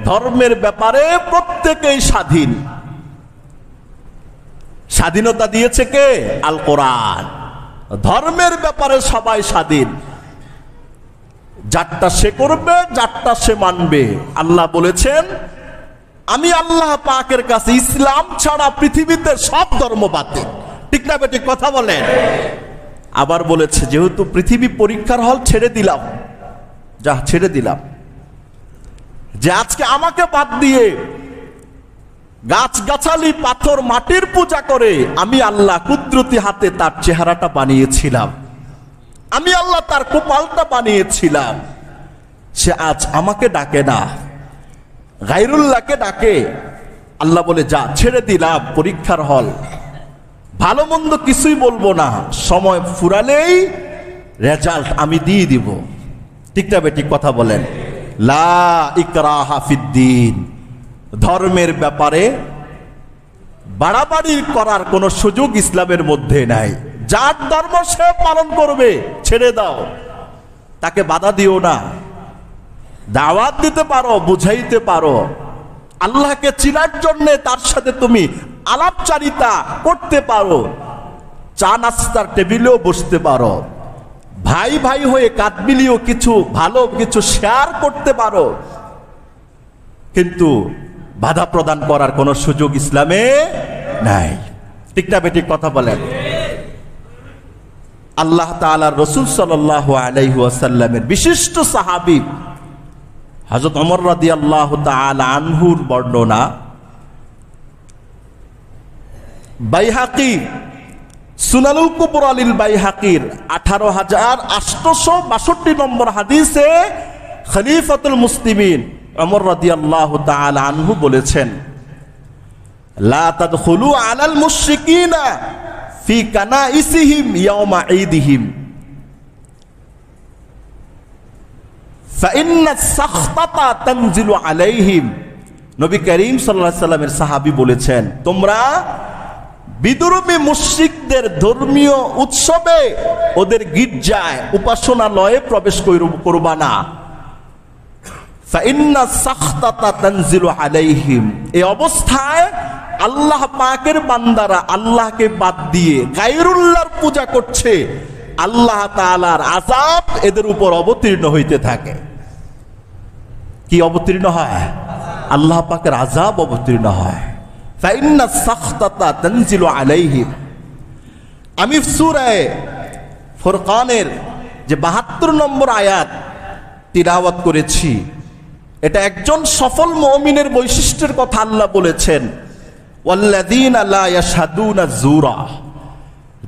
ধর্মের ব্যাপারে প্রত্যেকেই স্বাধীন। স্বাধীনতা দিয়েছে কে? আল কোরআন। ধর্মের ব্যাপারে সবাই স্বাধীন, যারটা সে করবে, যারটা সে মানবে। আল্লাহ বলেছেন, আমি আল্লাহ পাকের কাছে ইসলাম ছাড়া পৃথিবীতে সব ধর্ম বাতিল। ঠিক না বেঠিক কথা বলেন? আবার বলেছে, যেহেতু পৃথিবী পরীক্ষার হল, ছেড়ে দিলাম, যা ছেড়ে দিলাম, যে আজকে আমাকে বাদ দিয়ে গাছ গাছালি, পাথর, মাটির পূজা করে আমি আল্লাহ কুদরতি হাতে তার চেহারাটা বানিয়েছিলাম, আমি আল্লাহ তার কপালটা বানিয়েছিলাম, সে আজ আমাকে ডাকে না, গায়রুল্লাহকে ডাকে। আল্লাহ বলে, যা ছেড়ে দিলাম পরীক্ষার হল, ভালো মন্দ কিছুই বলবো না, সময় ফুরালেই রেজাল্ট আমি দিয়ে দিব। ঠিক না বেঠিক কথা বলেন? লা ইকরাহা ফিদ্দিন, ধর্মের ব্যাপারে বাড়াবাড়ি করার কোন সুযোগ ইসলামের মধ্যে নাই। যার ধর্ম সে পালন করবে, ছেড়ে দাও, তাকে বাধা দিও না। দাওয়াত দিতে পারো, বুঝাইতে পারো, আল্লাহকে চিনার জন্য তার সাথে তুমি আলাপচারিতা করতে পারো, চা নাস্তার টেবিলেও বসতে পারো, ভাই ভাই হয়ে কাঁধ মিলিয়েও কিছু ভালো কিছু শেয়ার করতে পারো, কিন্তু বাধা প্রদান করার কোন সুযোগ ইসলামে নাই। ঠিক না বেঠিক কথা বলেন? আল্লাহ তাআলার রাসূল সাল্লাল্লাহু আলাইহি ওয়াসাল্লামের বিশিষ্ট সাহাবী হযরত ওমর রাদিয়াল্লাহু তাআলা আনহুর বর্ণনা, বাইহাকি সুনানুল কুবরা লিল বাইহাকির 18862 নম্বর হাদিসে খলিফাতুল মুসলিমিন ওমর রাদিয়াল্লাহু তাআলা আনহু বলেছেন, লা তাদখুলু আলাল মুশরিকিনা ফি কানাইসিহিম ইয়াওমা ঈদিহিম ফাইন্না সাখতাতা তানজিলু আলাইহিম। নবী করিম সাল্লাল্লাহু আলাইহি সাল্লামের সাহাবী বলেছেন, তোমরা বিধর্মী মুশরিকদের ধর্মীয় উৎসবে, ওদের গির্জায়, উপাসনালয়ে প্রবেশ করবা না। ফাইন্না সাখতাতা তানজিলু আলাইহিম, এই অবস্থায় আল্লাহ পাকের বান্দারা আল্লাহকে বাদ দিয়ে গায়রুল্লাহর পূজা করছে, আল্লাহ তাআলার আযাব এদের উপর অবতীর্ণ হইতে থাকে। কি অবতীর্ণ হয়? আল্লাহ পাকের আযাব অবতীর্ণ হয়। ফাইন্না সাখতাতা তানজিলু আলাইহিম। আমি সূরা ফুরকানের যে 72 নম্বর আয়াত তিলাওয়াত করেছি, এটা একজন সফল মুমিনের বৈশিষ্ট্যের কথা আল্লাহ বলেছেন, ওয়াল্লাযীনা লা ইয়াশহাদুনা যুরা,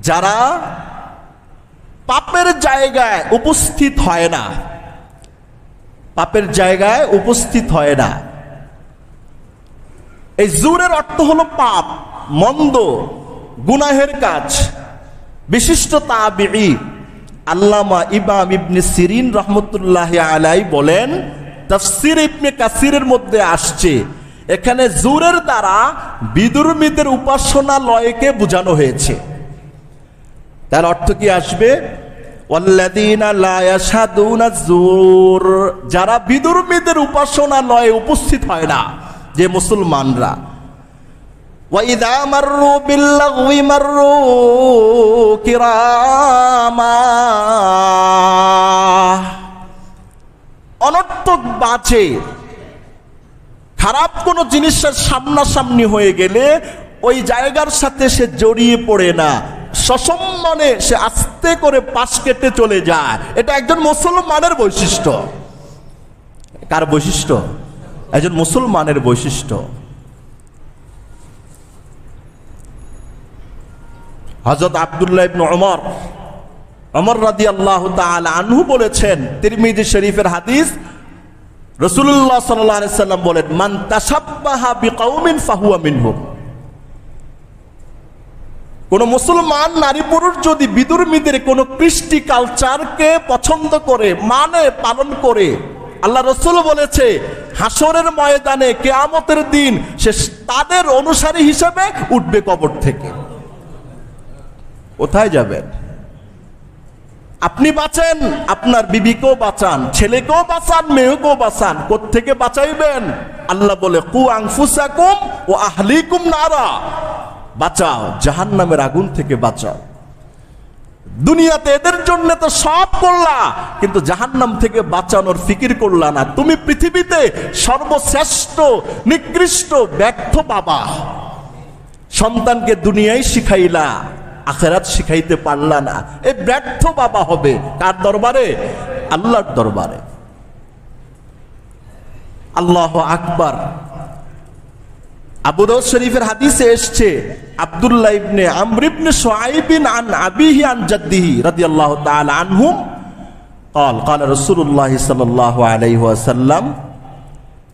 যারা পাপের জায়গায় উপস্থিত হয় না, পাপের জায়গায় উপস্থিত হয় না। এই জুরের অর্থ হলো পাপ, মন্দ, গুনাহের কাজ। বিশিষ্ট তাবিঈ আল্লামা ইমাম ইবনে সিরিন রহমতুল্লাহি আলাইহি বলেন, তাফসীর ইবনে কাসিরের মধ্যে আসছে এখানে জুরের দ্বারা বিদুর্মীদের উপাসনালয়কে বোঝানো হয়েছে। তার অর্থ কি আসবে? ওয়াল্লাযীনা লা ইয়াশহাদুনা যুর, যারা বিদুর্মীদের উপাসনালয়ে উপস্থিত হয় না, যে মুসলমানরা। ওয়াইদা মাররু বিল্লাগওয়ি মাররু কিরামা, অনর্থক বাজে খারাপ কোন জিনিসের সামনাসামনি হয়ে গেলে ওই জায়গার সাথে সে জড়িয়ে পড়ে না, সসম্মানে সে আস্তে করে পাশ কেটে চলে যায়। এটা একজন মুসলমানের বৈশিষ্ট্য। কার বৈশিষ্ট্য? একজন মুসলমানের বৈশিষ্ট্য। হযরত আব্দুল্লাহ ইবনে ওমর রাদিয়াল্লাহু তাআলা আনহু বলেছেন, তিরমিজি শরীফের হাদিস, রাসূলুল্লাহ সাল্লাল্লাহু আলাইহি সাল্লাম বলেন, মান তাশাব্বাহা বিকাউমিন ফাহুয়া মিনহুম। কোন মুসলমান নারী পুরুষ যদি বিদুর্মীদের কোন কৃষ্টি কালচারকে পছন্দ করে, মানে পালন করে, আল্লাহ রাসূল বলেছে হাসরের ময়দানে কিয়ামতের দিন সে তাদের অনুসারী হিসেবে উঠবে কবর থেকে। কোথায় যাবেন? আপনি বাঁচেন, আপনার বিবিকেও বাঁচান, ছেলেকেও বাঁচান, মেয়েকেও বাঁচান। কোত্থেকে বাঁচাইবেন? আল্লাহ বলে, কু আনফুসাকুম ও আহলিকুম নারা, বাঁচাও, জাহান্নামের আগুন থেকে বাঁচাও। দুনিয়াতে এদের জন্য তো সব করলা, কিন্তু জাহান্নাম থেকে বাঁচানোর ফিকির করলা না। তুমি পৃথিবীতে সর্বশ্রেষ্ঠ নিকৃষ্ট ব্যর্থ বাবা, সন্তানকে দুনিয়ায় শিখাইলা, আখিরাত শিখাইতে পারলা না। এই ব্যর্থ বাবা হবে কার দরবারে? আল্লাহর দরবারে। আল্লাহু আকবার। আবু দাউদ শরীফের হাদিসে এসেছে, আব্দুল্লাহ ইবনে আমর ইবনে শুআইব আন আবিহি আন জাদ্দিহি রাদিয়াল্লাহু তাআলা আনহুম قال قال رسول الله صلى الله عليه وسلم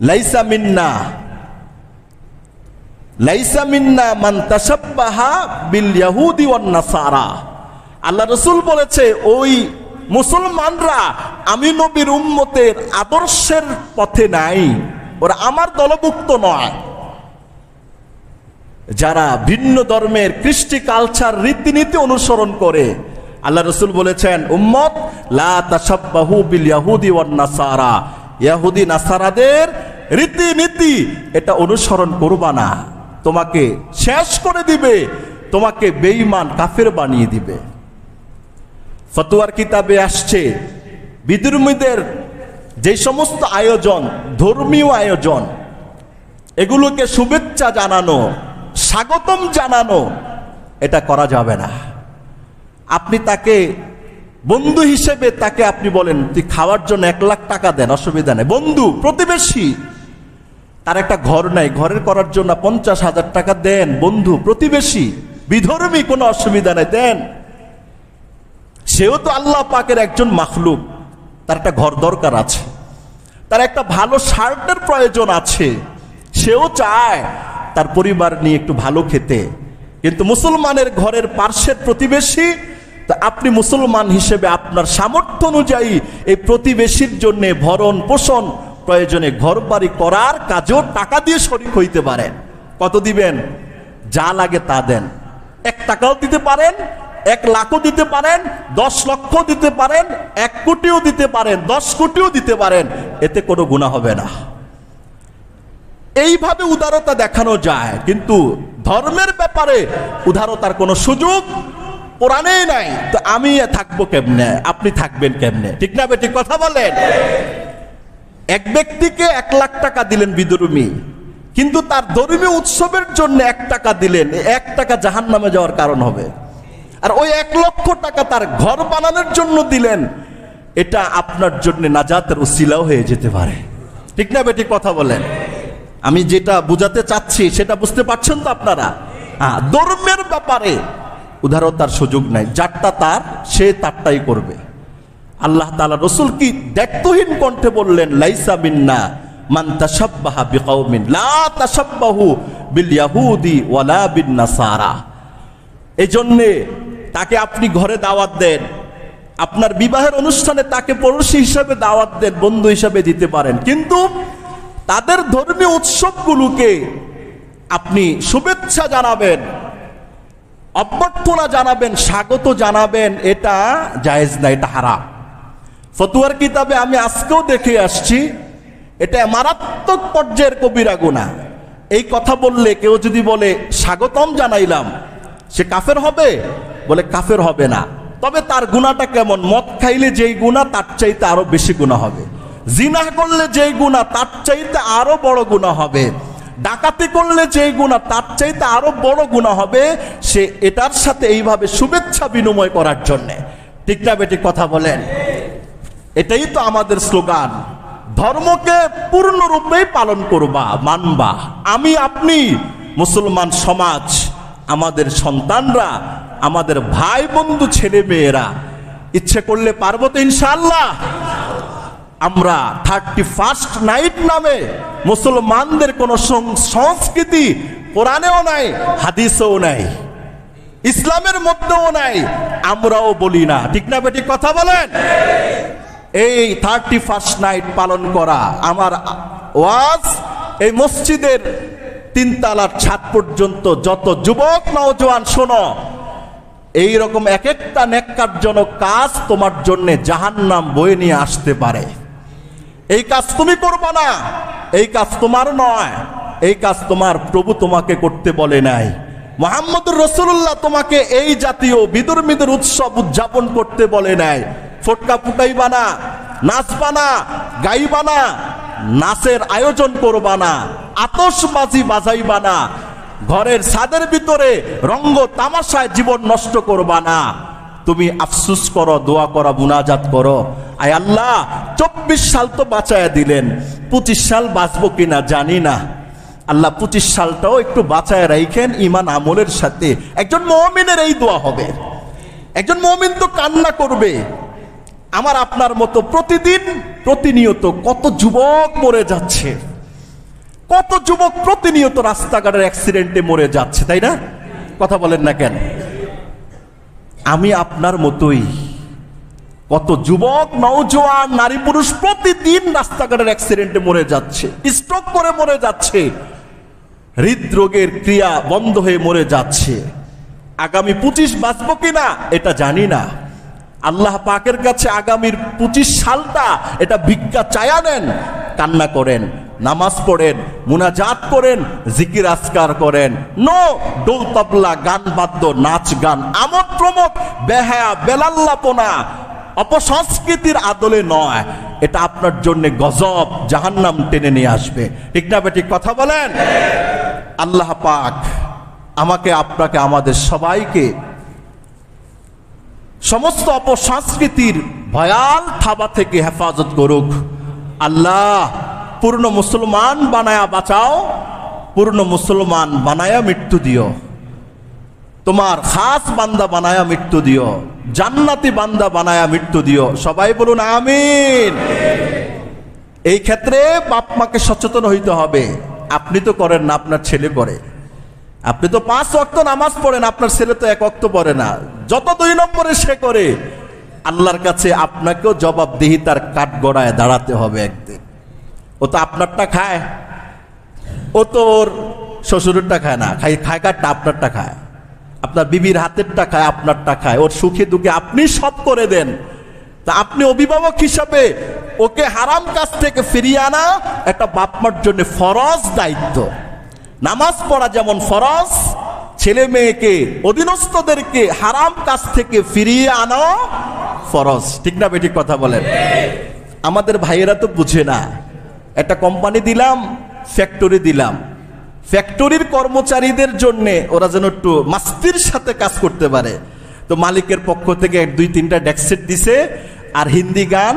ليس منا লাইসা মিন্না মান তাশাব্বাহা বিল ইয়াহুদি ওয়ান নাসারা। আল্লাহ রাসূল বলেছে, ওই মুসলমানরা আমি নবীর উম্মতের আদর্শের পথে নাই, ওরা আমার দলভুক্ত নয়। যারা ভিন্ন ধর্মের কৃষ্টি কালচার রীতিনীতি অনুসরণ করে, আল্লাহ রাসূল বলেছেন, উম্মত লা তাশাব্বাহু বিল ইয়াহুদি ওয়ান নাসারা, ইহুদি নাসারাদের রীতিনীতি এটা অনুসরণ করবা না, তোমাকে শেষ করে দিবে, তোমাকে বেঈমান কাফের বানিয়ে দিবে। ফতোয়ার কিতাবে আসছে, বিদুর্মীদের যে সমস্ত আয়োজন, ধর্মীয় আয়োজন, এগুলোকে শুভেচ্ছা জানানো, স্বাগতম জানানো, এটা করা যাবে না। আপনি তাকে বন্ধু হিসেবে তাকে আপনি বলেন, তুই খাওয়ার জন্য 1 লাখ টাকা দেন, অসুবিধা নেই। বন্ধু, প্রতিবেশী, তার একটা ঘর নাই, ঘরের করার জন্য 50,000 টাকা দেন। বন্ধু, প্রতিবেশী, বিধর্মী, কোনো অসুবিধা নেই, দেন। সেও তো আল্লাহ পাকের একজন মাখলুক, তার একটা ঘর দরকার আছে, তার একটা ভালো শার্টের প্রয়োজন আছে, সেও চায় তার পরিবার নিয়ে একটু ভালো খেতে। কিন্তু মুসলমানের ঘরের পার্শ্বের প্রতিবেশী, তা আপনি মুসলমান হিসেবে আপনার সামর্থ্য অনুযায়ী এই প্রতিবেশীর জন্য ভরণ পোষণ, প্রয়োজনে ঘর বাড়ি করার কাজেও টাকা দিয়ে শরীক হইতে পারেন। কত দিবেন? যা লাগে তা দেন। 1 টাকাও দিতে পারেন, 1 লাখও দিতে পারেন, 10 লক্ষ দিতে পারেন, 1 কোটিও দিতে পারেন, 10 কোটিও দিতে পারেন, এতে কোনো গুনাহ হবে না। এইভাবে উদারতা দেখানো যায়, কিন্তু ধর্মের ব্যাপারে উদারতার কোনো সুযোগ কোরআনেই নাই। তো আমি থাকবো কেমনে, আপনি থাকবেন কেমনে? ঠিক না বেঠিক কথা বলেন? এক ব্যক্তিকে 1 লাখ টাকা দিলেন বিধর্মী, কিন্তু তার ধর্মীয় উৎসবের জন্য 1 টাকা দিলেন, 1 টাকা জাহান্নামে যাওয়ার কারণ হবে। আর ওই 1 লক্ষ টাকা তার ঘর বানানোর জন্য দিলেন, এটা আপনার জন্য নাজাতের উসিলাও হয়ে যেতে পারে। ঠিক না বেঠিক কথা বলেন? আমি যেটা বুঝাতে চাচ্ছি সেটা বুঝতে পারছেন তো আপনারা? ধর্মের ব্যাপারে উদারতার সুযোগ নাই, যারটা তার সে তারটাই করবে। আল্লাহ তাআলা রসুল কি দায়িত্বহীন কণ্ঠে বললেন, লাইসা মিন্না মান তাশাব্বাহা বিকাউমিন লা তাশাব্বাহু বিল ইয়াহুদি ওয়ালা বিন নাসারা। এই জন্যে তাকে আপনি ঘরে দাওয়াত দেন, আপনার বিবাহের অনুষ্ঠানে তাকে পড়োশী হিসাবে দাওয়াত দেন, বন্ধু হিসাবে দিতে পারেন, কিন্তু তাদের ধর্মীয় উৎসবগুলোকে আপনি শুভেচ্ছা জানাবেন, অভ্যর্থনা জানাবেন, স্বাগত জানাবেন, এটা জায়েজ না, এটা হারাম। ফতুয়ার কিতাবে আমি আজকেও দেখে আসছি, এটা মারাত্মক পর্যায়ের কবিরা গুনাহ। এই কথা বললে কেউ যদি বলে স্বাগতম জানাইলাম, সে কাফের হবে? বলে কাফের হবে না, তবে তার গুনাহটা কেমন? মদ খাইলে যেই গুনাহ তার চাইতে আরো বেশি গুনাহ হবে, জিনা করলে যেই গুনাহ তার চাইতে আরো বড় গুনাহ হবে, ডাকাতি করলে যেই গুনাহ তার চাইতে আরো বড় গুনাহ হবে, সে এটার সাথে এইভাবে শুভেচ্ছা বিনিময় করার জন্য। ঠিক না বেটি কথা বলেন? এটাই তো আমাদের স্লোগান, ধর্মকে পূর্ণরূপে পালন করবা, মানবা। আমি আপনি মুসলমান সমাজ, আমাদের সন্তানরা, আমাদের ভাই বন্ধু ছেলে মেয়েরা ইচ্ছে করলে পারবো তো ইনশাআল্লাহ। আমরা 31st নাইট নামে মুসলমানদের কোন সংস্কৃতি কোরআনেও নাই, হাদিসেও নাই, ইসলামের মধ্যেও নাই, আমরাও বলি না। ঠিক না বেটি কথা বলেন? এই 31st নাইট পালন করা আমার ওয়াজ, এই মসজিদের 3 তলার ছাদ পর্যন্ত যত যুবক নওজোয়ান শোনো, এই রকম এক একটা নেককারজনক কাজ তোমার জন্য জাহান্নাম বয়ে নিয়ে আসতে পারে। এই কাজ তুমি করবা না, এই কাজ তোমার নয়, এই কাজ তোমার প্রভু তোমাকে করতে বলে নাই। মুহাম্মদুর রাসূলুল্লাহ তোমাকে এই জাতীয় বিদুর উৎসব উদযাপন করতে বলে নাই। ফটকা ফুটাইবা না, নাচবা না, গাইবা না, নাচের আয়োজন করবা না, আতশবাজি বাজাইবা না, ঘরের ছাদের ভিতরে রঙ্গ তামাশায় জীবন নষ্ট করবা না। তুমি আফসুস করো, দোয়া করো, মুনাজাত করো, আয় আল্লাহ 24 সাল তো বাঁচায়া দিলেন, 25 সাল বাঁচবো কিনা জানি না, আল্লাহ 25 সালটাও একটু বাঁচায় রাখেন ঈমান আমলের সাথে। একজন মুমিনের এই দোয়া হবে। একজন মুমিন তো কান্না করবে। আমার আপনার মতো প্রতিদিন প্রতিনিয়ত কত যুবক মরে যাচ্ছে, কত যুবক প্রতিনিয়ত রাস্তাঘাটের অ্যাক্সিডেন্টে মরে যাচ্ছে, তাই না? কথা বলেন না কেন? আমি আপনার মতোই কত যুবক নওজোয়ান নারী পুরুষ প্রতিদিন রাস্তাঘাটের অ্যাক্সিডেন্টে মরে যাচ্ছে, স্ট্রোক করে মরে যাচ্ছে, হৃদরোগের ক্রিয়া বন্ধ হয়ে মরে যাচ্ছে। আগামী 25 বাঁচবো কিনা এটা জানি না। আল্লাহ পাকের কাছে আগামীর 25 সালটা এটা ভিক্ষা চায়া নেন, কান্না করেন, নামাজ পড়েন, মুনাজাত করেন, জিকির আজকার করেন। নো ডোল তবলা, গান বাদ্য, নাচ গান, আমোদ প্রমোদ, বেহায়া বেলাল্লাপনা, অপসংস্কৃতির আদলে নয়। এটা আপনার জন্য গজব, জাহান্নাম টেনে নিয়ে আসবে। ঠিক না বেটি কথা বলেন? আল্লাহ পাক আমাকে, আপনাকে, আমাদের সবাইকে সমস্ত অপসংস্কৃতির ভয়াল থাবা থেকে হেফাজত করুক। আল্লাহ পূর্ণ মুসলমান বানায়া বাঁচাও, পূর্ণ মুসলমান বানায়া মৃত্যু দিও, তোমার খাস বান্দা বানায়া মৃত্যু দিও, জান্নাতি বান্দা বানায়া মৃত্যু দিও। সবাই বলুন আমিন। এই ক্ষেত্রে বাপ মাকে সচেতন হইতে হবে। আপনি তো করেন না, আপনার ছেলে করে। আপনি তো 5 ওয়াক্ত নামাজ পড়েন, আপনার ছেলে তো 1 ওয়াক্ত পড়ে না। যত 2 নম্বরে সে করে, আল্লাহর কাছে আপনাকেও জবাবদিহিতার কাঠগড়ায় দাঁড়াতে হবে একদিন। ও তো আপনারটা খায়, ও তো ওর শ্বশুরেরটা খায় না, খায় কাঠটা আপনারটা খায়, আপনার বিবির হাতেরটা খায়, আপনারটা খায়। ওর সুখে দুঃখে আপনি সব করে দেন। তা আপনি অভিভাবক হিসাবে ওকে হারাম কাজ থেকে ফিরিয়ে আনা একটা বাপ মার জন্য ফরজ দায়িত্ব। নামাজ পড়া যেমন ফরজ, ছেলে মেয়েকে, অধীনস্থদেরকে হারাম কাজ থেকে ফিরিয়ে আনা ফরজ। ঠিক না বেঠিক কথা বলেন? আমাদের ভাইয়েরা তো বুঝে না। একটা কোম্পানি দিলাম, ফ্যাক্টরি দিলাম, ফ্যাক্টরির কর্মচারীদের জন্য ওরা যেন একটু মাস্তির সাথে কাজ করতে পারে। তো মালিকের পক্ষ থেকে 2-3টা ডেস্ক দিছে, আর হিন্দি গান,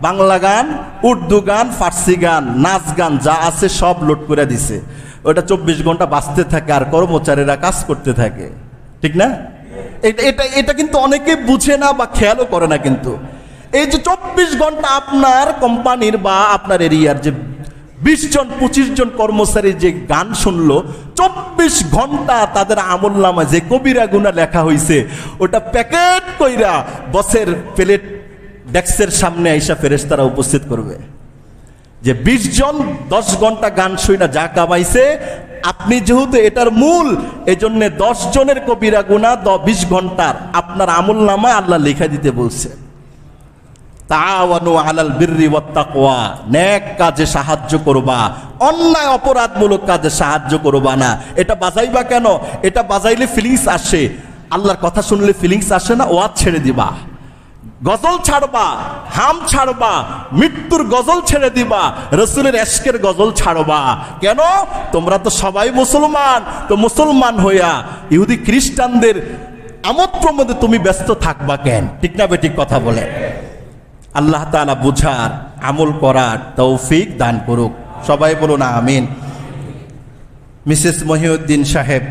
বাংলা গান, উর্দু গান, ফার্সি গান, নাচ গান যা আছে সব লোড করে দিছে। ওটা 24 ঘন্টা বাঁচতে থাকে আর কর্মচারীরা কাজ করতে থাকে। ঠিক না? এটা কিন্তু অনেকে বুঝে না বা খেয়ালও করে না। কিন্তু এই যে 24 ঘন্টা আপনার কোম্পানির বা আপনার এরিয়ার যে 20 জন 25 জন কর্মচারী যে গান শুনলো, 24 ঘন্টা তাদের আমলনামায় যে কবিরা গুনাহ লেখা হয়েছে ওটা প্যাকেট কইরা বসের প্লেট ডেস্কের সামনে আইসা ফেরেশতারা উপস্থিত করবে যে 20 জন 10 ঘন্টা গান শুইনা যা কামাইছে, আপনি যেহেতু এটার মূল, এজন্য 10 জনের কবিরা গুনাহ 20 ঘন্টার আপনার আমলনামায় আল্লাহ লেখা দিতে বলছে। তাআওয়ানু আলাল বিররি ওয়াত তাকওয়া, নেক কাজে সাহায্য করবা, অন্যায় অপরাধমূলক কাজে সাহায্য করবা না। এটা বাজাইবা কেন? এটা বাজাইলে ফিলিংস আসে, আল্লাহর কথা শুনলে ফিলিংস আসে না, ওয়াজ ছেড়ে দিবা, গজল ছাড়বা, হাম ছাড়বা, মৃত্যুর গজল ছেড়ে দিবা, রসুলের এশকের গজল ছাড়বা। কেন? তোমরা তো সবাই মুসলমান, তো মুসলমান হইয়া ইহুদি খ্রিস্টানদের আমোদ প্রমোদে তুমি ব্যস্ত থাকবা কেন? ঠিক না বেঠিক কথা বলে? আল্লাহ তাআলা বুঝার আমল করার তৌফিক দান করুক। সবাই বলুন আমিন। মিসেস মহিউদ্দিন সাহেব